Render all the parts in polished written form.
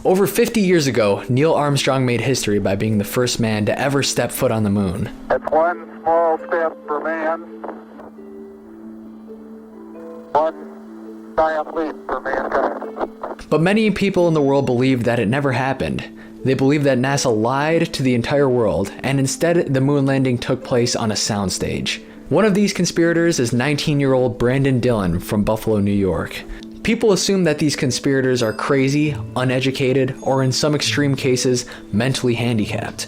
Over 50 years ago, Neil Armstrong made history by being the first man to ever step foot on the moon. It's one small step for man, one giant leap for mankind. But many people in the world believe that it never happened. They believe that NASA lied to the entire world, and instead the moon landing took place on a soundstage. One of these conspirators is 19-year-old Brandon Dillon from Buffalo, New York. People assume that these conspirators are crazy, uneducated, or in some extreme cases, mentally handicapped.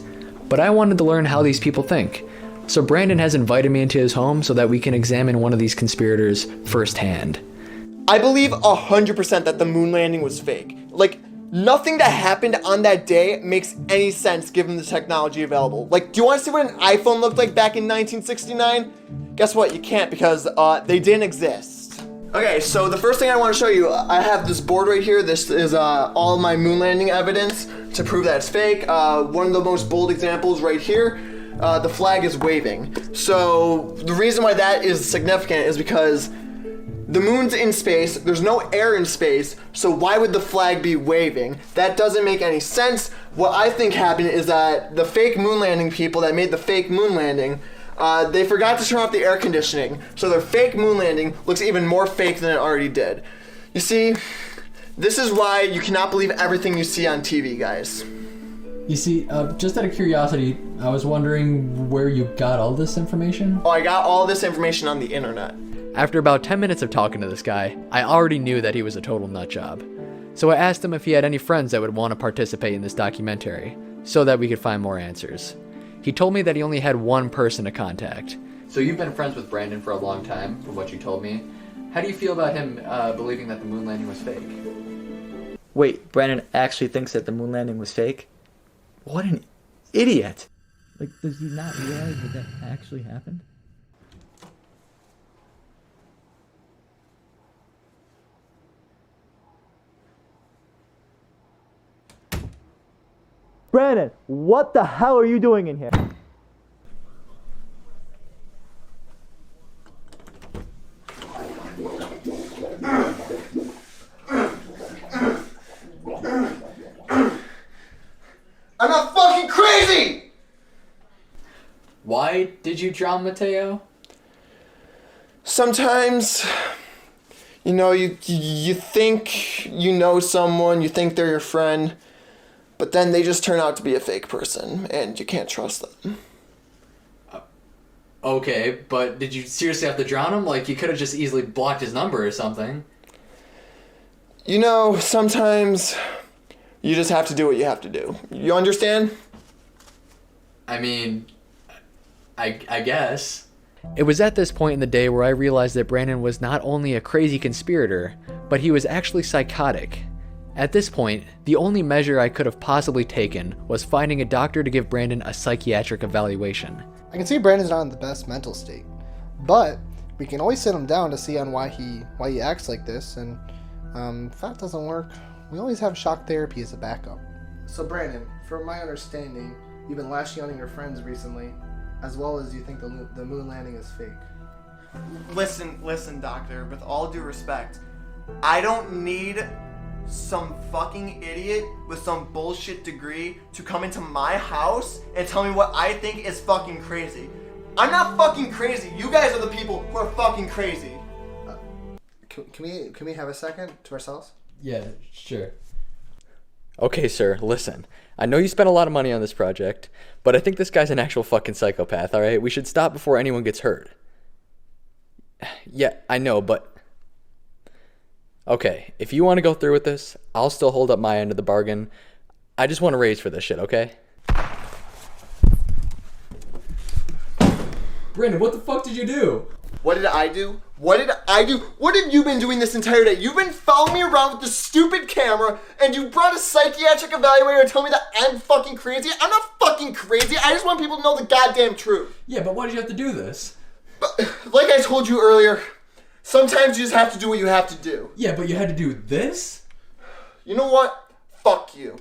But I wanted to learn how these people think. So Brandon has invited me into his home so that we can examine one of these conspirators firsthand. I believe 100% that the moon landing was fake. Like, nothing that happened on that day makes any sense given the technology available. Like, do you want to see what an iPhone looked like back in 1969? Guess what? You can't, because they didn't exist. Okay, so the first thing I want to show you, I have this board right here. This is all of my moon landing evidence to prove that it's fake. One of the most bold examples right here, the flag is waving. So the reason why that is significant is because the moon's in space, there's no air in space, so why would the flag be waving? That doesn't make any sense. What I think happened is that the fake moon landing people that made the fake moon landing, they forgot to turn off the air conditioning, so their fake moon landing looks even more fake than it already did. You see, this is why you cannot believe everything you see on TV, guys. You see, just out of curiosity, I was wondering where you got all this information? Oh, I got all this information on the internet. After about 10 minutes of talking to this guy, I already knew that he was a total nutjob. So I asked him if he had any friends that would want to participate in this documentary, so that we could find more answers. He told me that he only had one person to contact. So you've been friends with Brandon for a long time, from what you told me. How do you feel about him believing that the moon landing was fake? Wait, Brandon actually thinks that the moon landing was fake? What an idiot! Like, does he not realize that that actually happened? Brandon, what the hell are you doing in here? I'm not fucking crazy! Why did you drown Matteo? Sometimes, you know, you think you know someone, you think they're your friend, but then they just turn out to be a fake person, and you can't trust them. Okay, but did you seriously have to drown him? Like, you could have just easily blocked his number or something. You know, sometimes you just have to do what you have to do. You understand? I mean, I guess. It was at this point in the day where I realized that Brandon was not only a crazy conspirator, but he was actually psychotic. At this point, the only measure I could have possibly taken was finding a doctor to give Brandon a psychiatric evaluation. I can see Brandon's not in the best mental state, but we can always sit him down to see on why he acts like this, and if that doesn't work, we always have shock therapy as a backup. So Brandon, from my understanding, you've been lashing out on your friends recently, as well as you think the moon landing is fake. Listen, doctor, with all due respect, I don't need some fucking idiot with some bullshit degree to come into my house and tell me what I think is fucking crazy. I'm not fucking crazy. You guys are the people who are fucking crazy. Can we have a second to ourselves? Yeah, sure. Okay, sir, listen. I know you spent a lot of money on this project, but I think this guy's an actual fucking psychopath, alright? We should stop before anyone gets hurt. Yeah, I know, but... Okay, if you want to go through with this, I'll still hold up my end of the bargain. I just want to raise for this shit, okay? Brandon, what the fuck did you do? What did I do? What did I do? What have you been doing this entire day? You've been following me around with this stupid camera, and you brought a psychiatric evaluator to tell me that I'm fucking crazy? I'm not fucking crazy. I just want people to know the goddamn truth. Yeah, but why did you have to do this? But, like I told you earlier, sometimes you just have to do what you have to do. Yeah, but you had to do this? You know what? Fuck you.